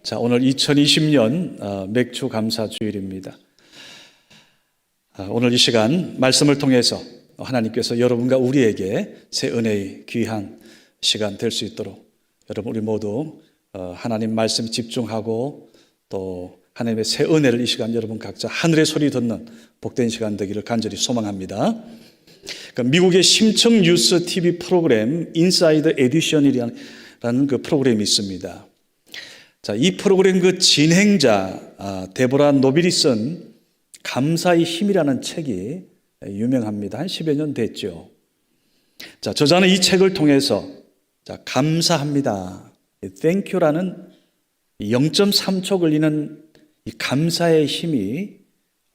자, 오늘 2020년 맥주 감사 주일입니다. 오늘 이 시간 말씀을 통해서 하나님께서 여러분과 우리에게 새 은혜의 귀한 시간 될 수 있도록 여러분 우리 모두 하나님 말씀 집중하고 또 하나님의 새 은혜를 이 시간 여러분 각자 하늘의 소리 듣는 복된 시간 되기를 간절히 소망합니다. 미국의 심층 뉴스 TV 프로그램 인사이드 에디션이라는 그 프로그램이 있습니다. 자, 이 프로그램 그 진행자 데보라 노빌이 쓴 감사의 힘이라는 책이 유명합니다. 한 10여 년 됐죠. 자, 저자는 이 책을 통해서 자, 감사합니다. Thank you라는 0.3초 걸리는 이 감사의 힘이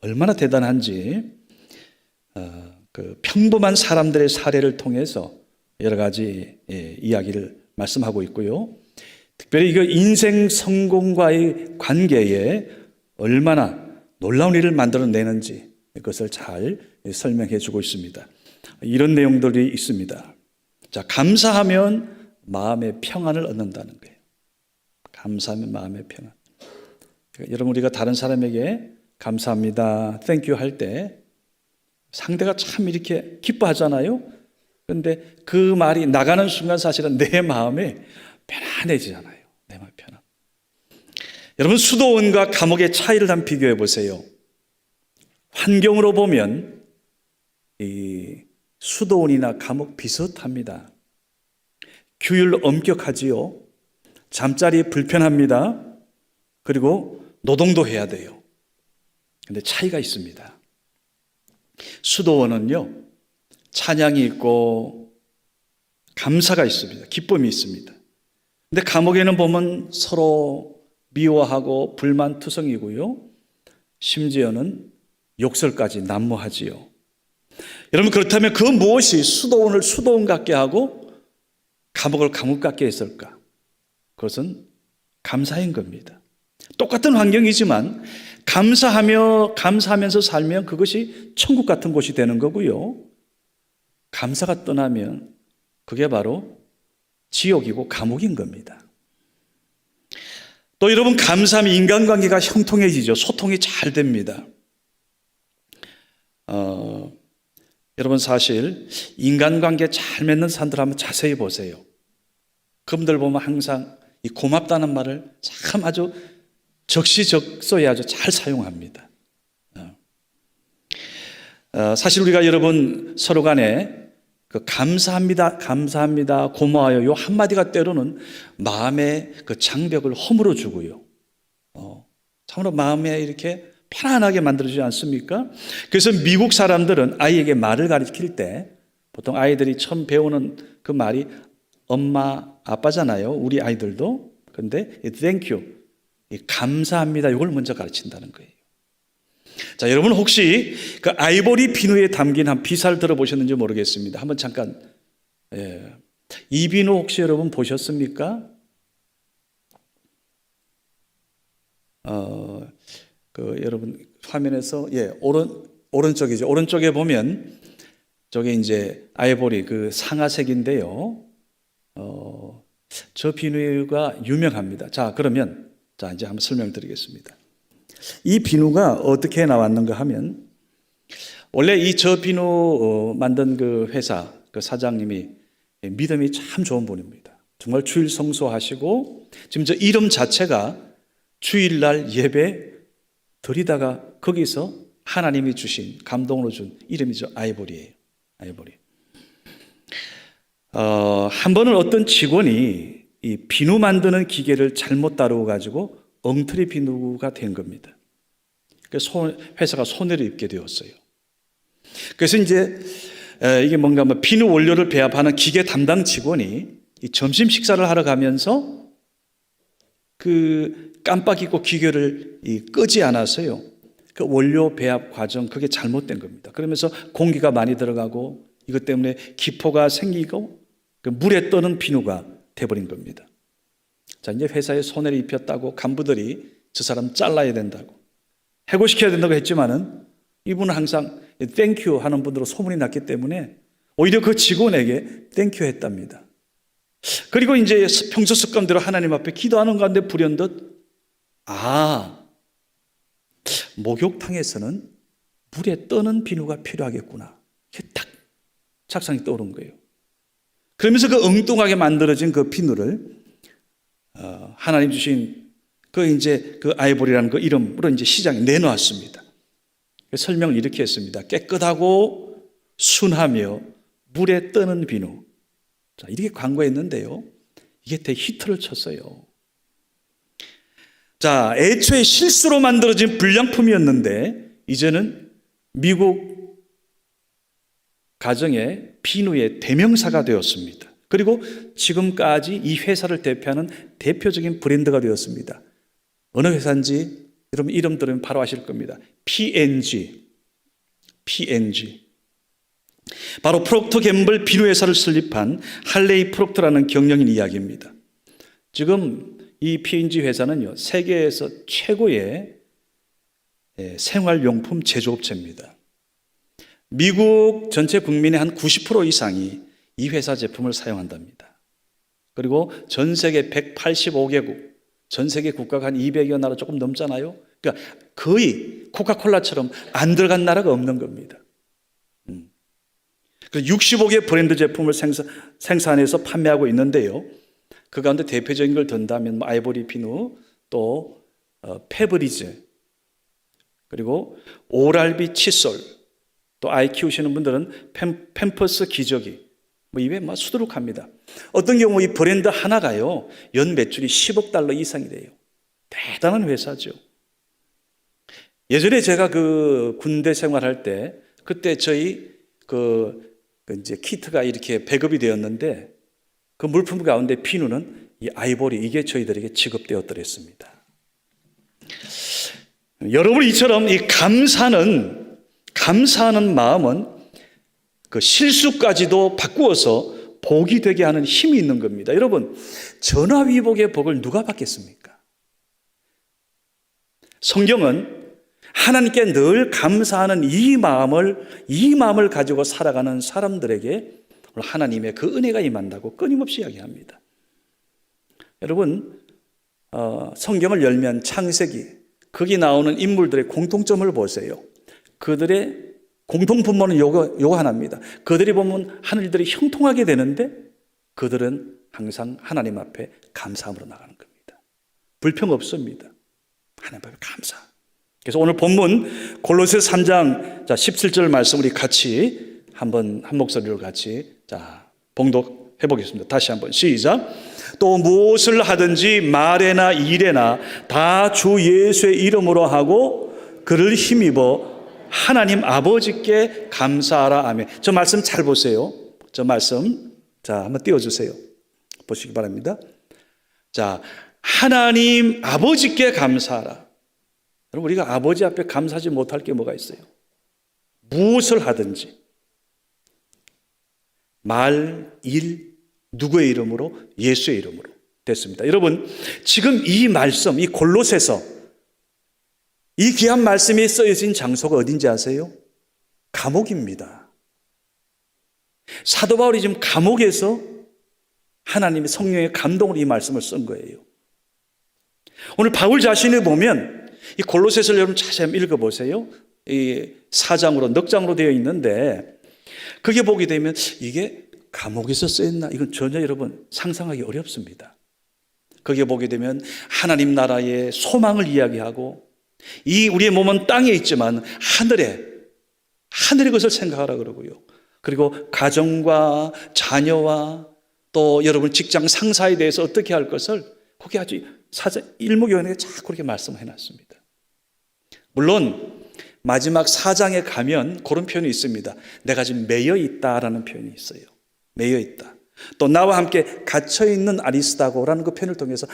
얼마나 대단한지 그 평범한 사람들의 사례를 통해서 여러 가지 이야기를 말씀하고 있고요. 특별히 이거 인생 성공과의 관계에 얼마나 놀라운 일을 만들어내는지 그것을 잘 설명해 주고 있습니다. 이런 내용들이 있습니다. 자, 감사하면 마음의 평안을 얻는다는 거예요. 감사하면 마음의 평안. 그러니까 여러분 우리가 다른 사람에게 감사합니다, 땡큐 할 때 상대가 참 이렇게 기뻐하잖아요. 그런데 그 말이 나가는 순간 사실은 내 마음에 편안해지잖아요. 내 마음 편안. 여러분 수도원과 감옥의 차이를 한번 비교해 보세요. 환경으로 보면 이 수도원이나 감옥 비슷합니다. 규율 엄격하지요. 잠자리 불편합니다. 그리고 노동도 해야 돼요. 그런데 차이가 있습니다. 수도원은요 찬양이 있고 감사가 있습니다. 기쁨이 있습니다. 근데 감옥에는 보면 서로 미워하고 불만투성이고요. 심지어는 욕설까지 난무하지요. 여러분 그렇다면 그 무엇이 수도원을 수도원 같게 하고 감옥을 감옥 같게 했을까? 그것은 감사인 겁니다. 똑같은 환경이지만 감사하면서 살면 그것이 천국 같은 곳이 되는 거고요. 감사가 떠나면 그게 바로 지옥이고 감옥인 겁니다. 또 여러분 감사하면 인간관계가 형통해지죠. 소통이 잘 됩니다. 여러분 사실 인간관계 잘 맺는 사람들 한번 자세히 보세요. 그분들 보면 항상 이 고맙다는 말을 참 아주 적시적소에 아주 잘 사용합니다. 사실 우리가 여러분 서로 간에 그 감사합니다, 감사합니다, 고마워요 요 한마디가 때로는 마음의 그 장벽을 허물어 주고요. 참으로 마음에 이렇게 편안하게 만들어주지 않습니까? 그래서 미국 사람들은 아이에게 말을 가르칠 때 보통 아이들이 처음 배우는 그 말이 엄마, 아빠잖아요. 우리 아이들도. 그런데 thank you, 감사합니다 이걸 먼저 가르친다는 거예요. 자, 여러분 혹시 그 아이보리 비누에 담긴 한 비사를 들어보셨는지 모르겠습니다. 한번 잠깐. 이 비누 혹시 여러분 보셨습니까? 여러분 화면에서 오른쪽이죠. 오른쪽에 보면 저게 이제 아이보리 그 상아색인데요. 저 비누가 유명합니다. 자, 그러면 이제 한번 설명드리겠습니다. 이 비누가 어떻게 나왔는가 하면 원래 이 저 비누 만든 그 회사 그 사장님이 믿음이 참 좋은 분입니다. 정말 주일 성수하시고 지금 저 이름 자체가 주일날 예배 드리다가 거기서 하나님이 주신 감동으로 준 이름이죠. 아이보리예요. 아이보리. 한 번은 어떤 직원이 이 비누 만드는 기계를 잘못 다루어 가지고 엉터리 비누가 된 겁니다. 그래서 회사가 손해를 입게 되었어요. 그래서 이제 이게 뭔가 비누 원료를 배합하는 기계 담당 직원이 이 점심 식사를 하러 가면서 그 깜빡 잊고 기계를 끄지 않았어요. 그 원료 배합 과정 그게 잘못된 겁니다. 그러면서 공기가 많이 들어가고 이것 때문에 기포가 생기고 그 물에 떠는 비누가 돼버린 겁니다. 자, 이제 회사에 손해를 입혔다고 간부들이 저 사람 잘라야 된다고 해고시켜야 된다고 했지만은 이분은 항상 땡큐 하는 분으로 소문이 났기 때문에 오히려 그 직원에게 땡큐 했답니다. 그리고 이제 평소 습관대로 하나님 앞에 기도하는 가운데 불현듯 목욕탕에서는 물에 떠는 비누가 필요하겠구나. 이게 딱 착상이 떠오른 거예요. 그러면서 그 엉뚱하게 만들어진 그 비누를 하나님 주신 그 아이보리라는 그 이름으로 이제 시장에 내놓았습니다. 설명을 이렇게 했습니다. 깨끗하고 순하며 물에 떠는 비누. 자, 이렇게 광고했는데요. 이게 되게 히트를 쳤어요. 자, 애초에 실수로 만들어진 불량품이었는데 이제는 미국 가정의 비누의 대명사가 되었습니다. 그리고 지금까지 이 회사를 대표하는 대표적인 브랜드가 되었습니다. 어느 회사인지 여러분 이름 들으면 바로 아실 겁니다. P&G. 바로 프록터 gemble 비누 회사를 설립한 할레이 프록터라는 경영인 이야기입니다. 지금 이 P&G 회사는요, 세계에서 최고의 생활용품 제조업체입니다. 미국 전체 국민의 한 90% 이상이 이 회사 제품을 사용한답니다. 그리고 전 세계 185개국, 전 세계 국가가 한 200여 나라 조금 넘잖아요. 그러니까 거의 코카콜라처럼 안 들어간 나라가 없는 겁니다. 65개 브랜드 제품을 생산해서 판매하고 있는데요. 그 가운데 대표적인 걸 든다면 아이보리 비누, 또 페브리즈, 그리고 오랄비 칫솔, 또 아이 키우시는 분들은 팸퍼스 기저귀, 이외에 수두룩합니다. 어떤 경우 이 브랜드 하나가요, 연 매출이 10억 달러 이상이 돼요. 대단한 회사죠. 예전에 제가 그 군대 생활할 때, 그때 저희 이제 키트가 이렇게 배급이 되었는데, 그 물품 가운데 비누는 이 아이보리, 이게 저희들에게 지급되었더랬습니다. 여러분, 이처럼 이 감사하는 마음은 그 실수까지도 바꾸어서 복이 되게 하는 힘이 있는 겁니다. 여러분, 전화위복의 복을 누가 받겠습니까? 성경은 하나님께 늘 감사하는 이 마음을 가지고 살아가는 사람들에게 하나님의 그 은혜가 임한다고 끊임없이 이야기합니다. 여러분, 성경을 열면 창세기, 거기 나오는 인물들의 공통점을 보세요. 그들의 공통분모는 요거 하나입니다. 그들이 보면 하늘들이 형통하게 되는데 그들은 항상 하나님 앞에 감사함으로 나가는 겁니다. 불평 없습니다. 하나님 앞에 감사. 그래서 오늘 본문 골로새 3장 17절 말씀 우리 같이 한 목소리로 같이 봉독해 보겠습니다. 다시 한번 시작. 또 무엇을 하든지 말에나 일에나 다 주 예수의 이름으로 하고 그를 힘입어 하나님 아버지께 감사하라. 아멘. 저 말씀 잘 보세요. 저 말씀 한번 띄워주세요. 보시기 바랍니다. 하나님 아버지께 감사하라. 여러분, 우리가 아버지 앞에 감사하지 못할 게 뭐가 있어요? 무엇을 하든지 말, 일, 누구의 이름으로? 예수의 이름으로 됐습니다. 여러분, 지금 이 말씀, 이 골로새서, 이 귀한 말씀이 쓰여진 장소가 어딘지 아세요? 감옥입니다. 사도 바울이 지금 감옥에서 하나님의 성령의 감동으로 이 말씀을 쓴 거예요. 오늘 바울 자신을 보면 이 골로새서를 여러분 자세히 한번 읽어보세요. 이 4장으로 넉장으로 되어 있는데 그게 보게 되면 이게 감옥에서 쓰였나? 이건 전혀 여러분 상상하기 어렵습니다. 거기에 보게 되면 하나님 나라의 소망을 이야기하고 이 우리의 몸은 땅에 있지만 하늘의 것을 생각하라 그러고요. 그리고 가정과 자녀와 또 여러분 직장 상사에 대해서 어떻게 할 것을 거기 아주 일목요연하게 자꾸 그렇게 말씀을 해놨습니다. 물론 마지막 4장에 가면 그런 표현이 있습니다. 내가 지금 매여 있다라는 표현이 있어요. 매여 있다. 또 나와 함께 갇혀있는 아리스다고라는 그 표현을 통해서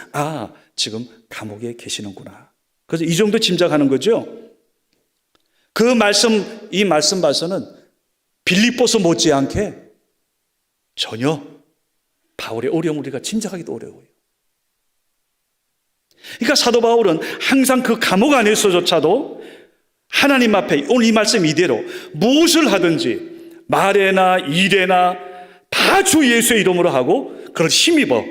지금 감옥에 계시는구나. 그래서 이 정도 짐작하는 거죠. 이 말씀 봐서는 빌립보서 못지않게 전혀 바울의 어려움을 우리가 짐작하기도 어려워요. 그러니까 사도 바울은 항상 그 감옥 안에서조차도 하나님 앞에 오늘 이 말씀 이대로 무엇을 하든지 말에나 일에나 다 주 예수의 이름으로 하고 그걸 힘입어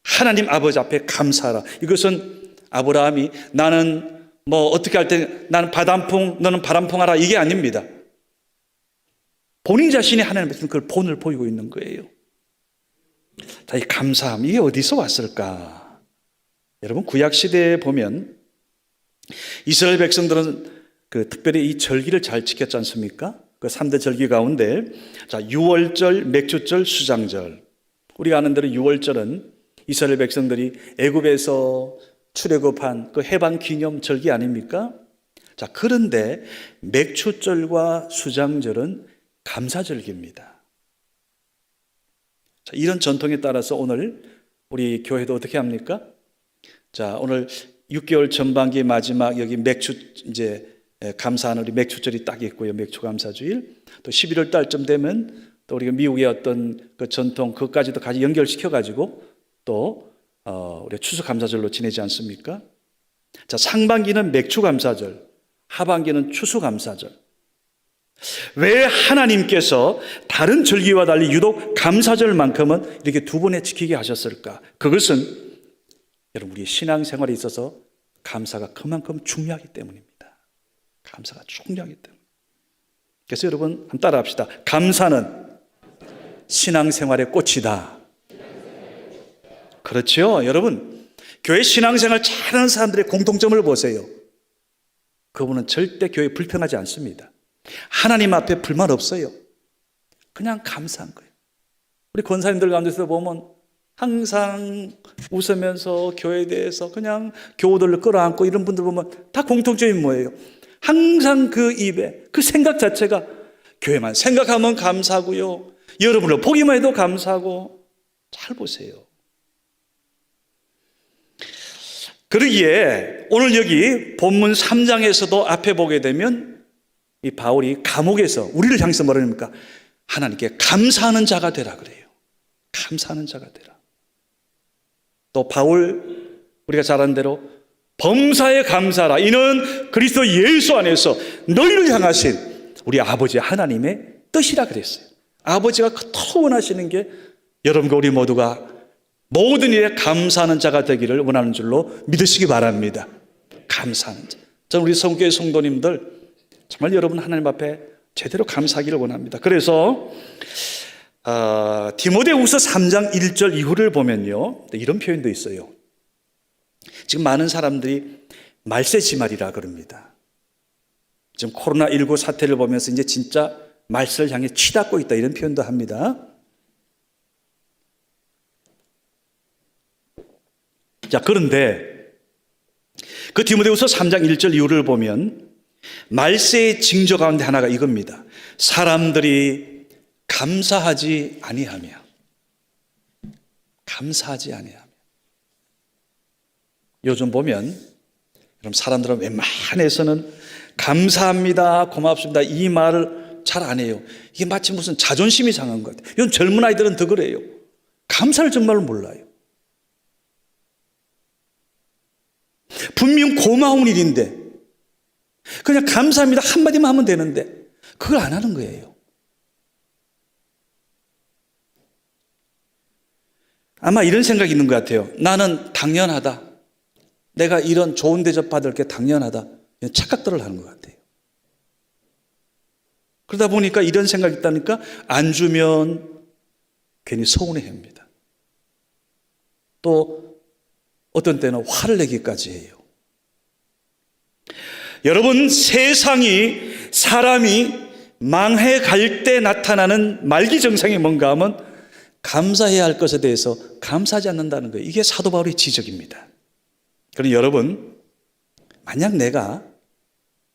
하나님 아버지 앞에 감사하라. 이것은 아브라함이 나는 뭐 어떻게 할 때 나는 바람풍 너는 바람풍 하라 이게 아닙니다. 본인 자신이 하나님 앞에서 그걸 본을 보이고 있는 거예요. 자, 이 감사함 이게 어디서 왔을까? 여러분 구약 시대에 보면 이스라엘 백성들은 특별히 이 절기를 잘 지켰지 않습니까? 그 3대 절기 가운데 자, 유월절, 맥주절, 수장절. 우리가 아는 대로 유월절은 이스라엘 백성들이 애굽에서 출애굽한 그 해방 기념 절기 아닙니까? 자, 그런데 맥주절과 수장절은 감사절기입니다. 자, 이런 전통에 따라서 오늘 우리 교회도 어떻게 합니까? 자, 오늘 6개월 전반기 마지막 여기 맥주 이제 감사하는 우리 맥주절이 딱 있고요. 맥주 감사주일. 또 11월 달쯤 되면 또 우리가 미국의 어떤 그 전통 그것까지도 같이 연결시켜 가지고 또 우리 추수 감사절로 지내지 않습니까? 자, 상반기는 맥주 감사절, 하반기는 추수 감사절. 왜 하나님께서 다른 절기와 달리 유독 감사절만큼은 이렇게 두 번에 지키게 하셨을까? 그것은 여러분 우리 신앙생활에 있어서 감사가 그만큼 중요하기 때문입니다. 감사가 중요하기 때문에. 그래서 여러분 한번 따라합시다. 감사는 신앙생활의 꽃이다. 그렇죠? 여러분 교회 신앙생활 잘하는 사람들의 공통점을 보세요. 그분은 절대 교회에 불평하지 않습니다. 하나님 앞에 불만 없어요. 그냥 감사한 거예요. 우리 권사님들 가운데서 보면 항상 웃으면서 교회에 대해서 그냥 교우들을 끌어안고 이런 분들 보면 다 공통점이 뭐예요? 항상 그 입에 그 생각 자체가 교회만 생각하면 감사하고요. 여러분을 보기만 해도 감사하고. 잘 보세요. 그러기에 오늘 여기 본문 3장에서도 앞에 보게 되면 이 바울이 감옥에서 우리를 향해서 뭐라 합니까? 하나님께 감사하는 자가 되라 그래요. 감사하는 자가 되라. 또 바울 우리가 잘 아는 대로 범사에 감사하라. 이는 그리스도 예수 안에서 너희를 향하신 우리 아버지 하나님의 뜻이라 그랬어요. 아버지가 그토록 원하시는 게 여러분과 우리 모두가 모든 일에 감사하는 자가 되기를 원하는 줄로 믿으시기 바랍니다. 감사하는 자. 저는 우리 성교회 성도님들 정말 여러분 하나님 앞에 제대로 감사하기를 원합니다. 그래서 디모데후서 3장 1절 이후를 보면요 이런 표현도 있어요. 지금 많은 사람들이 말세지말이라 그럽니다. 지금 코로나19 사태를 보면서 이제 진짜 말세를 향해 치닫고 있다 이런 표현도 합니다. 자, 그런데 그 디모데후서 3장 1절 이후를 보면 말세의 징조 가운데 하나가 이겁니다. 사람들이 감사하지 아니하며. 감사하지 아니하며. 요즘 보면 여러분 사람들은 웬만해서는 감사합니다, 고맙습니다 이 말을 잘 안 해요. 이게 마치 무슨 자존심이 상한 것 같아요. 요즘 젊은 아이들은 더 그래요. 감사를 정말로 몰라요. 분명 고마운 일인데 그냥 감사합니다 한마디만 하면 되는데 그걸 안 하는 거예요. 아마 이런 생각이 있는 것 같아요. 나는 당연하다. 내가 이런 좋은 대접 받을 게 당연하다. 이런 착각들을 하는 것 같아요. 그러다 보니까 이런 생각이 있다니까 안 주면 괜히 서운해합니다. 또 어떤 때는 화를 내기까지 해요. 여러분 세상이 사람이 망해갈 때 나타나는 말기 증상이 뭔가 하면 감사해야 할 것에 대해서 감사하지 않는다는 거예요. 이게 사도 바울의 지적입니다. 그럼 여러분 만약 내가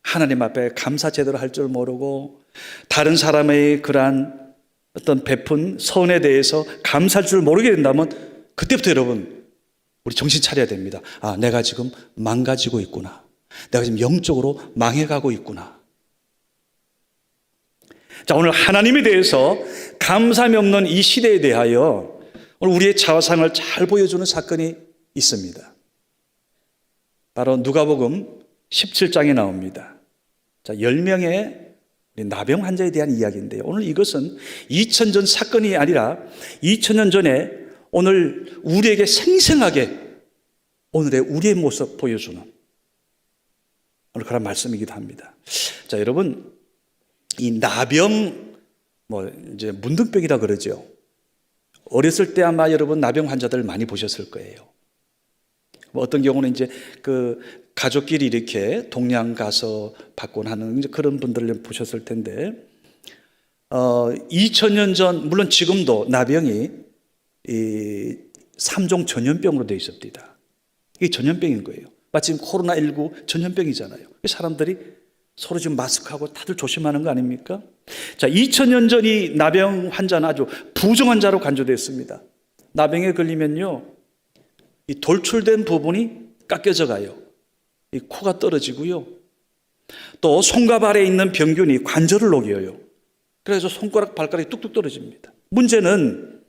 하나님 앞에 감사 제대로 할 줄 모르고 다른 사람의 그러한 어떤 베푼 선에 대해서 감사할 줄 모르게 된다면 그때부터 여러분 우리 정신 차려야 됩니다. 아, 내가 지금 망가지고 있구나. 내가 지금 영적으로 망해가고 있구나. 자, 오늘 하나님에 대해서 감사함이 없는 이 시대에 대하여 오늘 우리의 자화상을 잘 보여주는 사건이 있습니다. 바로 누가복음 17장에 나옵니다. 자, 10명의 나병 환자에 대한 이야기인데요. 오늘 이것은 2000년 사건이 아니라 2000년 전에 오늘 우리에게 생생하게 오늘의 우리의 모습 보여주는 오늘 그런 말씀이기도 합니다. 자, 여러분, 이 나병, 이제 문둥병이라 그러죠. 어렸을 때 아마 여러분 나병 환자들 많이 보셨을 거예요. 어떤 경우는 이제 그 가족끼리 이렇게 동양 가서 받곤 하는 이제 그런 분들을 보셨을 텐데, 2000년 전, 물론 지금도 나병이 이 3종 전염병으로 되어 있습니다. 이게 전염병인 거예요. 마침 코로나19 전염병이잖아요. 사람들이 서로 지금 마스크하고 다들 조심하는 거 아닙니까? 자, 2000년 전 이 나병 환자는 아주 부정한 자로 간주됐습니다. 나병에 걸리면요, 이 돌출된 부분이 깎여져 가요. 이 코가 떨어지고요. 또 손과 발에 있는 병균이 관절을 녹여요. 그래서 손가락, 발가락이 뚝뚝 떨어집니다. 문제는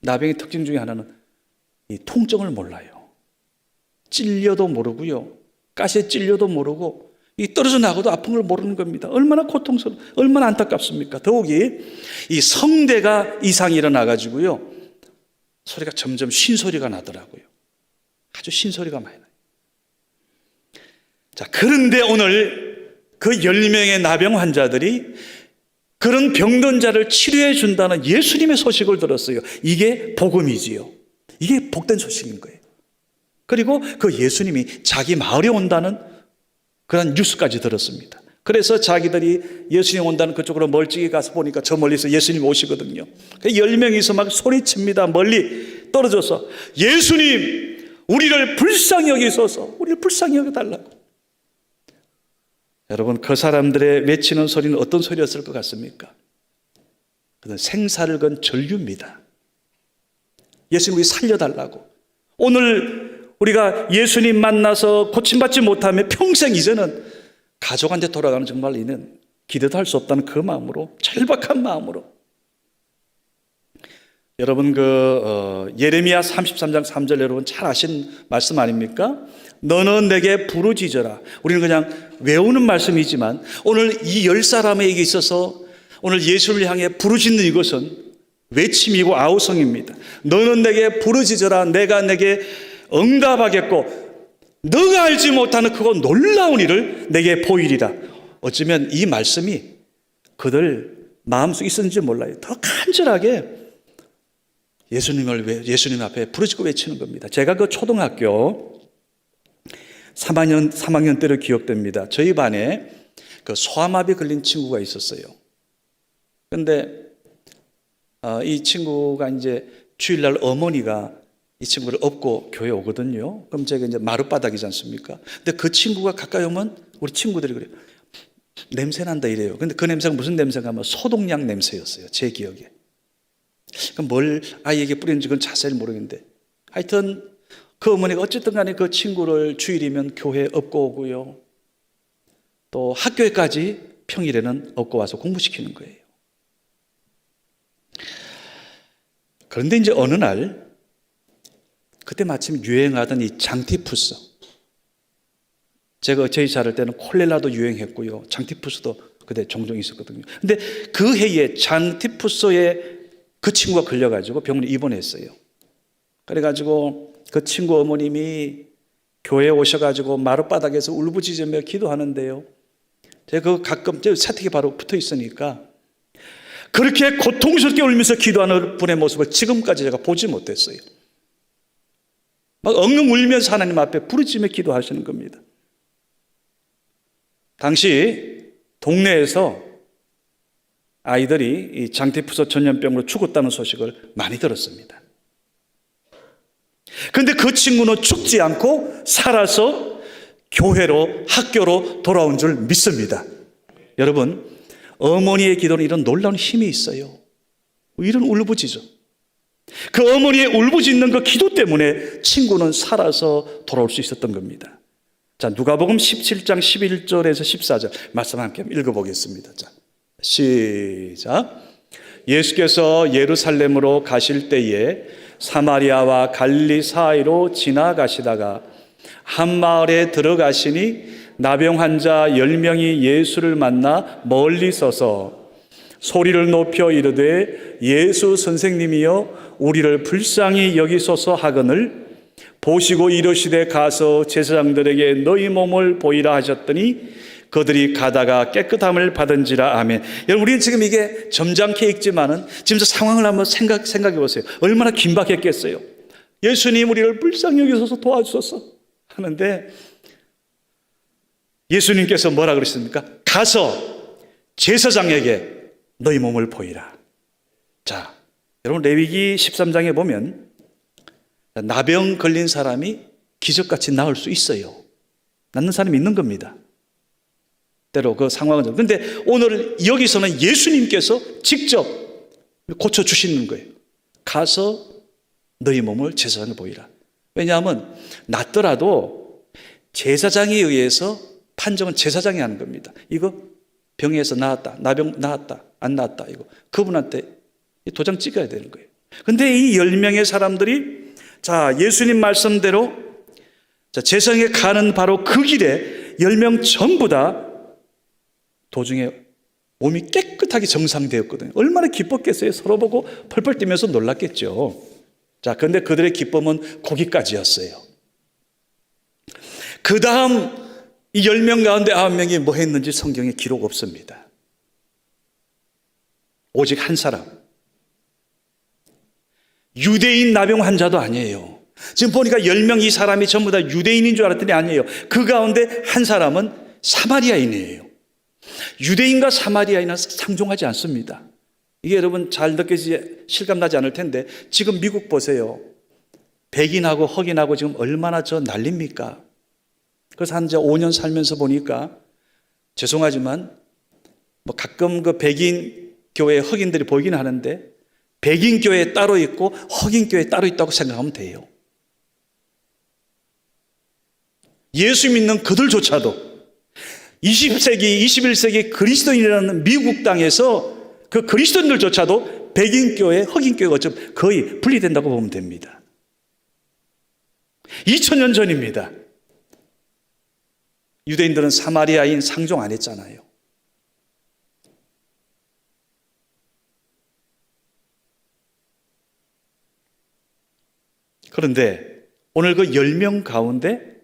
나병의 특징 중에 하나는 이 통증을 몰라요. 찔려도 모르고요. 가시에 찔려도 모르고 이 떨어져 나가도 아픈 걸 모르는 겁니다. 얼마나 고통스러워, 얼마나 안타깝습니까? 더욱이 이 성대가 이상이 일어나가지고요, 소리가 점점 쉰소리가 나더라고요. 아주 쉰소리가 많이 나요. 자, 그런데 오늘 그 10명의 나병 환자들이 그런 병든 자를 치료해 준다는 예수님의 소식을 들었어요. 이게 복음이지요. 이게 복된 소식인 거예요. 그리고 그 예수님이 자기 마을에 온다는 그런 뉴스까지 들었습니다. 그래서 자기들이 예수님 온다는 그쪽으로 멀찍이 가서 보니까 저 멀리서 예수님 오시거든요. 10명이서 막 소리칩니다. 멀리 떨어져서, 예수님, 우리를 불쌍히 여기소서, 우리를 불쌍히 여겨달라고. 여러분, 그 사람들의 외치는 소리는 어떤 소리였을 것 같습니까? 그건 생사를 건 전류입니다. 예수님 우리 살려달라고. 오늘 우리가 예수님 만나서 고침받지 못하면 평생 이제는 가족한테 돌아가는 정말 이는 기대도 할 수 없다는 그 마음으로, 절박한 마음으로. 여러분, 예레미야 33장 3절 여러분 잘 아신 말씀 아닙니까? 너는 내게 부르짖어라. 우리는 그냥 외우는 말씀이지만 오늘 이 10사람에게 있어서 오늘 예수를 향해 부르짖는 이것은 외침이고 아우성입니다. 너는 내게 부르짖어라. 내가 내게 응답하겠고 너가 알지 못하는 그거 놀라운 일을 내게 보이리라. 어쩌면 이 말씀이 그들 마음속에 있었는지 몰라요. 더 간절하게 예수님 앞에 부르짖고 외치는 겁니다. 제가 그 초등학교 3학년 때로 기억됩니다. 저희 반에 그 소아마비 걸린 친구가 있었어요. 그런데 이 친구가 이제 주일날 어머니가 이 친구를 업고 교회 오거든요. 그럼 제가 이제 마룻바닥이지 않습니까? 근데 그 친구가 가까이 오면 우리 친구들이 그래요. 냄새 난다 이래요. 근데 그 냄새가 무슨 냄새가 하면 소독약 냄새였어요. 제 기억에. 그럼 뭘 아이에게 뿌렸는지 그건 자세히 모르겠는데, 하여튼 그 어머니가 어쨌든 간에 그 친구를 주일이면 교회에 업고 오고요, 또 학교에까지 평일에는 업고 와서 공부시키는 거예요. 그런데 이제 어느 날 그때 마침 유행하던 이 장티푸스, 제가 저희 자랄 때는 콜레라도 유행했고요, 장티푸스도 그때 종종 있었거든요. 근데 그 해에 장티푸스에 그 친구가 걸려가지고 병원에 입원했어요. 그래가지고 그 친구 어머님이 교회에 오셔가지고 마룻바닥에서 울부짖으며 기도하는데요, 제가 가끔 세탁기 바로 붙어 있으니까 그렇게 고통스럽게 울면서 기도하는 분의 모습을 지금까지 제가 보지 못했어요. 막 엉엉 울면서 하나님 앞에 부르짖으며 기도하시는 겁니다. 당시 동네에서 아이들이 이 장티푸스 전염병으로 죽었다는 소식을 많이 들었습니다. 그런데 그 친구는 죽지 않고 살아서 교회로, 학교로 돌아온 줄 믿습니다. 여러분, 어머니의 기도는 이런 놀라운 힘이 있어요. 이런 울부짖어. 그 어머니의 울부짖는 그 기도 때문에 친구는 살아서 돌아올 수 있었던 겁니다. 자, 누가복음 17장 11절에서 14절 말씀 함께 읽어보겠습니다. 자, 시작. 예수께서 예루살렘으로 가실 때에 사마리아와 갈릴리 사이로 지나가시다가 한 마을에 들어가시니 나병 환자 10명이 예수를 만나 멀리 서서 소리를 높여 이르되 예수 선생님이여 우리를 불쌍히 여기소서 하거늘 보시고 이르시되 가서 제사장들에게 너희 몸을 보이라 하셨더니 그들이 가다가 깨끗함을 받은지라. 아멘. 여러분, 우리는 지금 이게 점잖게 읽지만은 지금 저 상황을 한번 생각해 보세요. 얼마나 긴박했겠어요. 예수님 우리를 불쌍히 여기셔서 도와주소서 하는데 예수님께서 뭐라 그러십니까? 가서 제사장에게 너희 몸을 보이라. 자, 여러분, 레위기 13장에 보면 나병 걸린 사람이 기적같이 나을 수 있어요. 낫는 사람이 있는 겁니다. 때로 그 상황은. 그런데 오늘 여기서는 예수님께서 직접 고쳐주시는 거예요. 가서 너희 몸을 제사장에 보이라. 왜냐하면 낫더라도 제사장에 의해서 판정은 제사장이 하는 겁니다. 이거 병에서 나았다, 나병 나았다, 안 나았다, 이거 그분한테 도장 찍어야 되는 거예요. 근데 이 10명의 사람들이 자, 예수님 말씀대로 제사장에 가는 바로 그 길에 10명 전부 다 도중에 몸이 깨끗하게 정상되었거든요. 얼마나 기뻤겠어요. 서로 보고 펄펄 뛰면서 놀랐겠죠. 자, 그런데 그들의 기쁨은 거기까지였어요. 그 다음 이 10명 가운데 9명이 뭐 했는지 성경에 기록 없습니다. 오직 한 사람, 유대인 나병 환자도 아니에요. 지금 보니까 10명 이 사람이 전부 다 유대인인 줄 알았더니 아니에요. 그 가운데 한 사람은 사마리아인이에요. 유대인과 사마리아인은 상종하지 않습니다. 이게 여러분 잘 느껴지지 실감나지 않을 텐데 지금 미국 보세요. 백인하고 흑인하고 지금 얼마나 저 난립니까? 그래서 한 5년 살면서 보니까 죄송하지만 뭐 가끔 그 백인 교회 흑인들이 보이긴 하는데 백인 교회 따로 있고 흑인 교회 따로 있다고 생각하면 돼요. 예수 믿는 그들조차도 20세기, 21세기 그리스도인이라는 미국 땅에서 그 그리스도인들조차도 백인 교회, 흑인 교회가 거의 분리된다고 보면 됩니다. 2000년 전입니다. 유대인들은 사마리아인 상종 안 했잖아요. 그런데 오늘 그 10명 가운데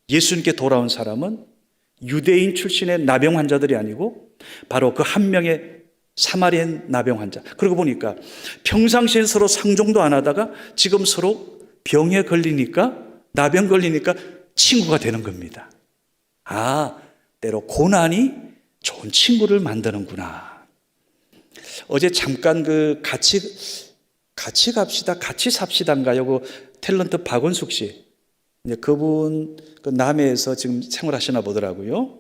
예수님께 돌아온 사람은 유대인 출신의 나병 환자들이 아니고 바로 그 한 명의 사마리안 나병 환자. 그러고 보니까 평상시엔 서로 상종도 안 하다가 지금 서로 병에 걸리니까, 나병 걸리니까 친구가 되는 겁니다. 아, 때로 고난이 좋은 친구를 만드는구나. 어제 잠깐 그 같이 갑시다, 같이 삽시다인가요? 그 탤런트 박원숙 씨. 이제 그분 그 남해에서 지금 생활하시나 보더라고요.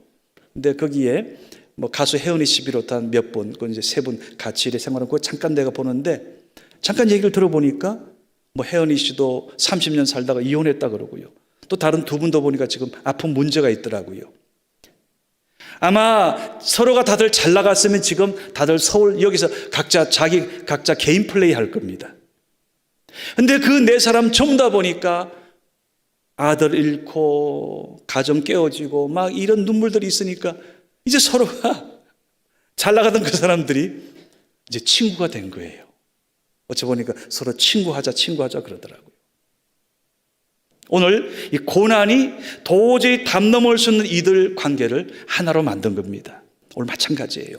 근데 거기에 뭐 가수 혜은이 씨 비롯한 몇 분, 그 이제 3분 같이 이렇게 생활하고 그거 잠깐 내가 보는데 잠깐 얘기를 들어보니까 뭐 혜은이 씨도 30년 살다가 이혼했다 그러고요. 또 다른 2분도 보니까 지금 아픈 문제가 있더라고요. 아마 서로가 다들 잘 나갔으면 지금 다들 서울 여기서 각자 개인 플레이 할 겁니다. 근데 그 4사람 전부 다 보니까 아들 잃고 가정 깨어지고 막 이런 눈물들이 있으니까 이제 서로가 잘 나가던 그 사람들이 이제 친구가 된 거예요. 어찌 보니까 서로 친구하자 그러더라고요. 오늘 이 고난이 도저히 담 넘을 수 없는 이들 관계를 하나로 만든 겁니다. 오늘 마찬가지예요.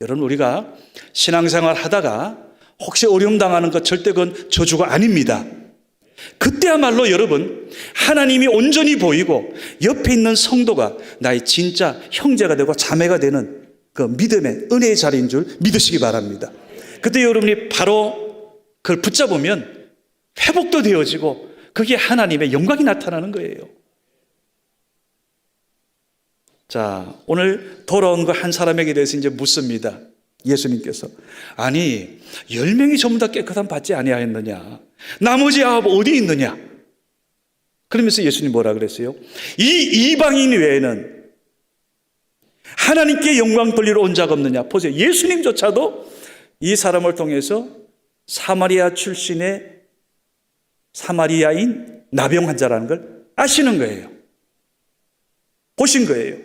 여러분, 우리가 신앙생활 하다가 혹시 어려움 당하는 것 절대 그건 저주가 아닙니다. 그때야말로 여러분, 하나님이 온전히 보이고 옆에 있는 성도가 나의 진짜 형제가 되고 자매가 되는 그 믿음의 은혜의 자리인 줄 믿으시기 바랍니다. 그때 여러분이 바로 그걸 붙잡으면 회복도 되어지고 그게 하나님의 영광이 나타나는 거예요. 자, 오늘 돌아온 그 한 사람에게 대해서 이제 묻습니다. 예수님께서 아니 10명이 전부 다 깨끗함 받지 아니하였느냐? 나머지 9 어디 있느냐? 그러면서 예수님 뭐라 그랬어요? 이 이방인 외에는 하나님께 영광 돌리러 온 자가 없느냐? 보세요. 예수님조차도 이 사람을 통해서 사마리아 출신의 사마리아인 나병 환자라는 걸 아시는 거예요. 보신 거예요.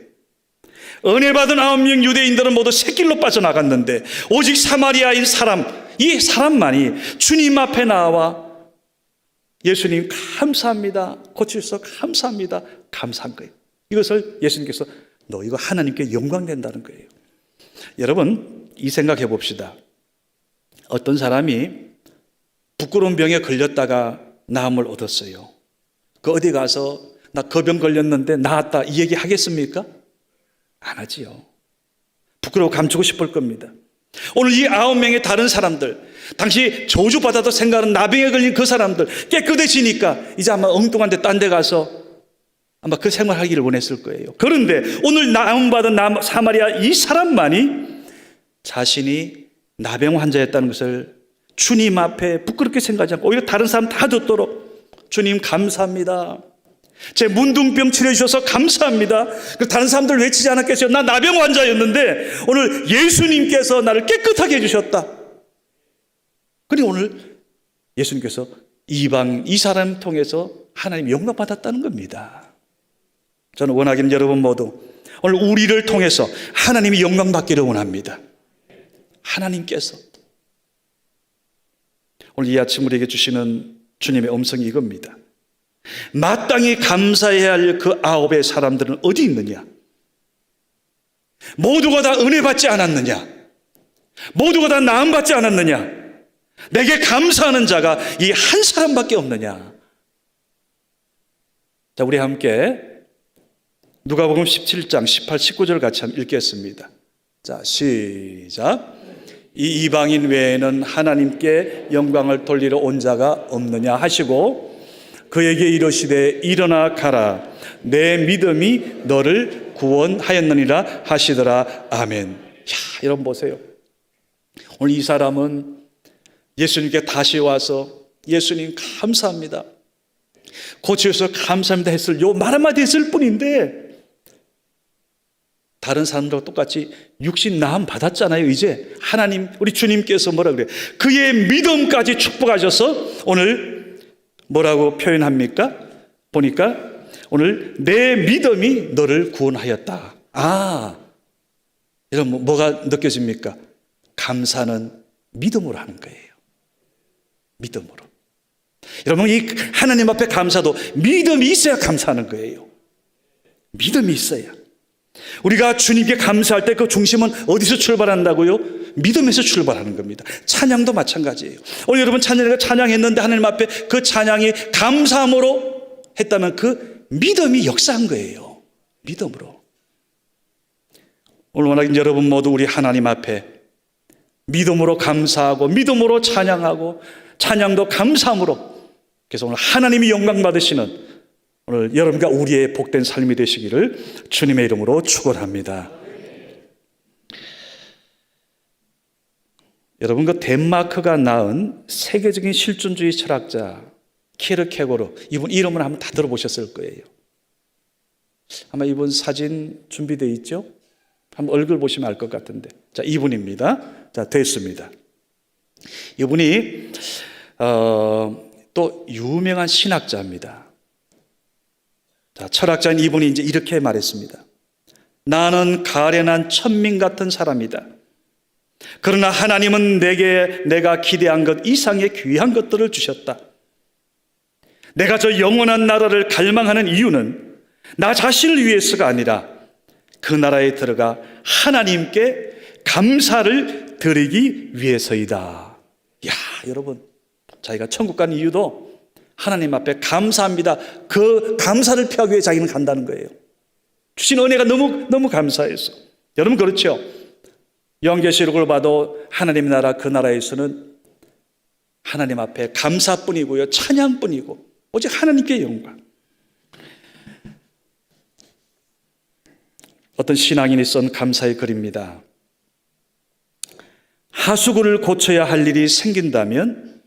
은혜 받은 9명 유대인들은 모두 새길로 빠져나갔는데 오직 사마리아인 사람, 이 사람만이 주님 앞에 나와 예수님 감사합니다. 고치셔서 감사합니다. 감사한 거예요. 이것을 예수님께서 너 이거 하나님께 영광 된다는 거예요. 여러분, 이 생각해 봅시다. 어떤 사람이 부끄러운 병에 걸렸다가 나음을 얻었어요. 그 어디 가서 나 그 병 걸렸는데 나았다 이 얘기 하겠습니까? 안 하지요. 부끄러워 감추고 싶을 겁니다. 오늘 이 9명의 다른 사람들, 당시 저주받아도 생각하는 나병에 걸린 그 사람들 깨끗해지니까 이제 아마 엉뚱한 데 딴 데 가서 아마 그 생활하기를 원했을 거예요. 그런데 오늘 나음받은 사마리아 이 사람만이 자신이 나병 환자였다는 것을 주님 앞에 부끄럽게 생각하지 않고 오히려 다른 사람 다 듣도록 주님 감사합니다. 제 문둥병 치료해주셔서 감사합니다. 다른 사람들 외치지 않았겠어요? 나 나병 환자였는데 오늘 예수님께서 나를 깨끗하게 해주셨다. 그리고 오늘 예수님께서 이방 이 사람 통해서 하나님 영광 받았다는 겁니다. 저는 원하기는 여러분 모두 오늘 우리를 통해서 하나님이 영광 받기를 원합니다. 하나님께서 오늘 이 아침 우리에게 주시는 주님의 음성이 이겁니다. 마땅히 감사해야 할 그 9의 사람들은 어디 있느냐? 모두가 다 은혜 받지 않았느냐? 모두가 다 나음 받지 않았느냐? 내게 감사하는 자가 이 한 사람밖에 없느냐? 자, 우리 함께 누가복음 17장 18, 19절 같이 한번 읽겠습니다. 자, 시작. 이 이방인 외에는 하나님께 영광을 돌리러 온 자가 없느냐 하시고 그에게 이르시되 일어나 가라 내 믿음이 너를 구원하였느니라 하시더라. 아멘. 야, 여러분 보세요. 오늘 이 사람은 예수님께 다시 와서 예수님 감사합니다. 고치셔서 감사합니다 했을 요 말 한마디 했을 뿐인데 다른 사람들과 똑같이 육신 나음 받았잖아요. 이제 하나님 우리 주님께서 뭐라 그래요? 그의 믿음까지 축복하셔서 오늘 뭐라고 표현합니까? 보니까 오늘 내 믿음이 너를 구원하였다. 아, 여러분 뭐가 느껴집니까? 감사는 믿음으로 하는 거예요. 믿음으로. 여러분 이 하나님 앞에 감사도 믿음이 있어야 감사하는 거예요. 믿음이 있어야. 우리가 주님께 감사할 때 그 중심은 어디서 출발한다고요? 믿음에서 출발하는 겁니다. 찬양도 마찬가지예요. 오늘 여러분 찬양했는데 하나님 앞에 그 찬양이 감사함으로 했다면 그 믿음이 역사한 거예요. 믿음으로. 오늘 원하긴 여러분 모두 우리 하나님 앞에 믿음으로 감사하고 믿음으로 찬양하고 찬양도 감사함으로 그래서 오늘 하나님이 영광 받으시는 오늘 여러분과 우리의 복된 삶이 되시기를 주님의 이름으로 축원합니다. 여러분 그 덴마크가 낳은 세계적인 실존주의 철학자 키르케고르 이분 이름을 한번 다 들어보셨을 거예요. 아마 이분 사진 준비되어 있죠? 한번 얼굴 보시면 알 것 같은데 자 이분입니다. 자 됐습니다. 이분이 또 유명한 신학자입니다. 자, 철학자인 이분이 이제 이렇게 말했습니다. 나는 가련한 천민 같은 사람이다. 그러나 하나님은 내게 내가 기대한 것 이상의 귀한 것들을 주셨다. 내가 저 영원한 나라를 갈망하는 이유는 나 자신을 위해서가 아니라 그 나라에 들어가 하나님께 감사를 드리기 위해서이다. 야, 여러분, 자기가 천국 간 이유도 하나님 앞에 감사합니다. 그 감사를 표하기 위해 자기는 간다는 거예요. 주신 은혜가 너무 감사해서. 여러분 그렇죠? 요한계시록을 봐도 하나님 나라 그 나라에서는 하나님 앞에 감사뿐이고요. 찬양뿐이고 오직 하나님께 영광. 어떤 신앙인이 쓴 감사의 글입니다. 하수구를 고쳐야 할 일이 생긴다면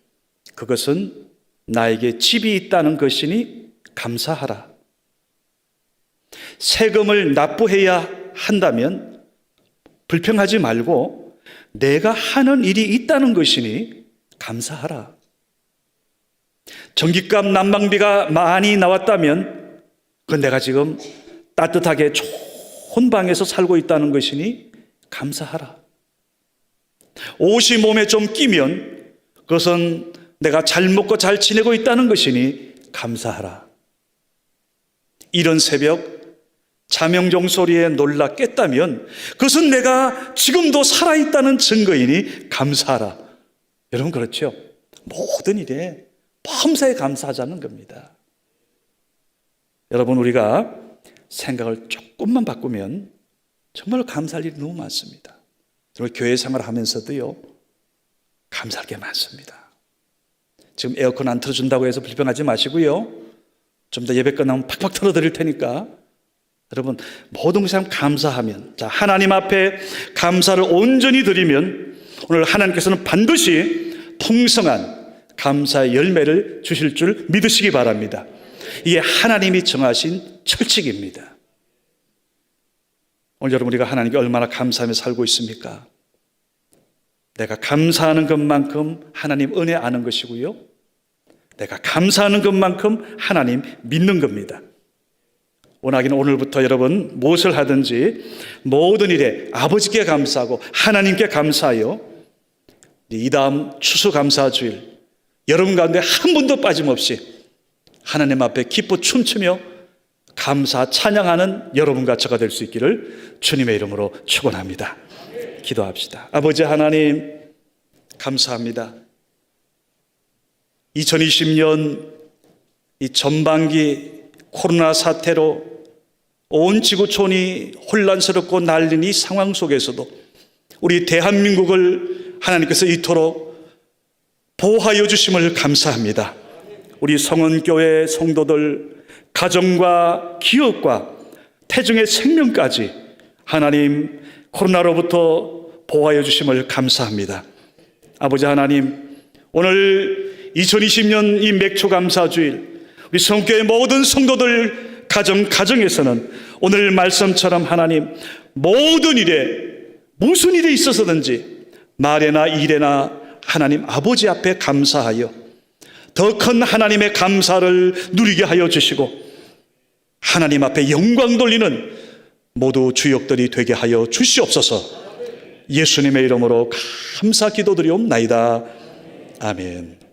그것은 나에게 집이 있다는 것이니 감사하라. 세금을 납부해야 한다면 불평하지 말고 내가 하는 일이 있다는 것이니 감사하라. 전기값 난방비가 많이 나왔다면 그건 내가 지금 따뜻하게 좋은 방에서 살고 있다는 것이니 감사하라. 옷이 몸에 좀 끼면 그것은 내가 잘 먹고 잘 지내고 있다는 것이니 감사하라. 이런 새벽 자명종 소리에 놀라 깼다면 그것은 내가 지금도 살아있다는 증거이니 감사하라. 여러분 그렇죠? 모든 일에 범사에 감사하자는 겁니다. 여러분 우리가 생각을 조금만 바꾸면 정말 감사할 일이 너무 많습니다. 정말 교회 생활을 하면서도요 감사할 게 많습니다. 지금 에어컨 안 틀어준다고 해서 불평하지 마시고요, 좀 더 예배 끝나면 팍팍 틀어드릴 테니까 여러분 모든 것에 감사하면, 자 하나님 앞에 감사를 온전히 드리면 오늘 하나님께서는 반드시 풍성한 감사의 열매를 주실 줄 믿으시기 바랍니다. 이게 하나님이 정하신 철칙입니다. 오늘 여러분 우리가 하나님께 얼마나 감사하며 살고 있습니까? 내가 감사하는 것만큼 하나님 은혜 아는 것이고요, 내가 감사하는 것만큼 하나님 믿는 겁니다. 원하기는 오늘부터 여러분 무엇을 하든지 모든 일에 아버지께 감사하고 하나님께 감사하여 이 다음 추수감사주일 여러분 가운데 한 분도 빠짐없이 하나님 앞에 기뻐 춤추며 감사 찬양하는 여러분과 저가 될 수 있기를 주님의 이름으로 축원합니다. 기도합시다. 아버지 하나님 감사합니다. 2020년 이 전반기 코로나 사태로 온 지구촌이 혼란스럽고 난린 이 상황 속에서도 우리 대한민국을 하나님께서 이토록 보호하여 주심을 감사합니다. 우리 성원교회 성도들 가정과 기업과 태중의 생명까지 하나님 코로나로부터 보호하여 주심을 감사합니다. 아버지 하나님, 오늘 2020년 이 맥초감사주일 우리 성교회 모든 성도들 가정에서는 오늘 말씀처럼 하나님 모든 일에 무슨 일이 있어서든지 말에나 일에나 하나님 아버지 앞에 감사하여 더 큰 하나님의 감사를 누리게 하여 주시고 하나님 앞에 영광 돌리는 모두 주역들이 되게 하여 주시옵소서. 예수님의 이름으로 감사 기도드리옵나이다. 아멘.